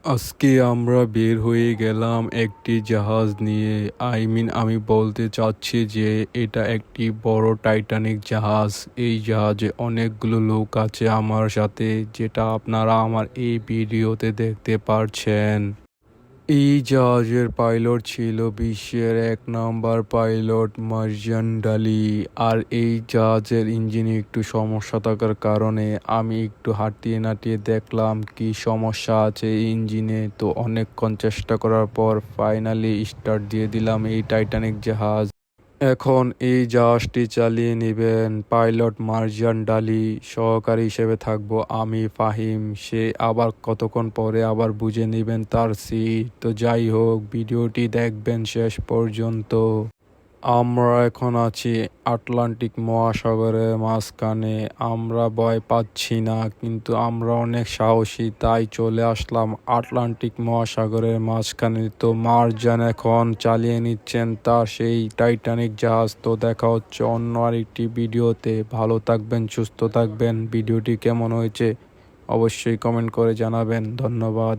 আজকে আমরা বের হয়ে গেলাম একটি জাহাজ নিয়ে। আমি বলতে চাচ্ছি যে এটা একটি বড় টাইটানিক জাহাজ। এই জাহাজে অনেকগুলো লোক আছে আমার সাথে, যেটা আপনারা আমার এই ভিডিওতে দেখতে পারছেন। এই জাহাজের পাইলট ছিল বিশ্বের 1 নম্বর পাইলট মার্জান ডালি। আর এই জাহাজের ইঞ্জিনে একটু সমস্যা থাকার কারণে আমি একটু হাঁটিয়ে নাটিয়ে দেখলাম কি সমস্যা আছে এই ইঞ্জিনে। তো অনেকক্ষণ চেষ্টা করার পর ফাইনালি স্টার্ট দিয়ে দিলাম এই টাইটানিক জাহাজ। এখন এই জাহাজটি চালিয়ে নেবেন পাইলট মার্জান ডালি, সহকারী হিসেবে থাকবো আমি ফাহিম। সে আবার কতক্ষণ পরে আবার বুঝে নেবেন তার সিট। তো যাই হোক, ভিডিওটি দেখবেন শেষ পর্যন্ত। আমরা এখন আছি আটলান্টিক মহাসাগরের মাঝখানে। আমরা ভয় পাচ্ছি না, কিন্তু আমরা অনেক সাহসী, তাই চলে আসলাম আটলান্টিক মহাসাগরের মাঝখানে। তো মার্জান এখন চালিয়ে নিচ্ছেন তার সেই টাইটানিক জাহাজ। তো দেখা হচ্ছে অন্য আরেকটি ভিডিওতে। ভালো থাকবেন, সুস্থ থাকবেন। ভিডিওটি কেমন হয়েছে অবশ্যই কমেন্ট করে জানাবেন। ধন্যবাদ।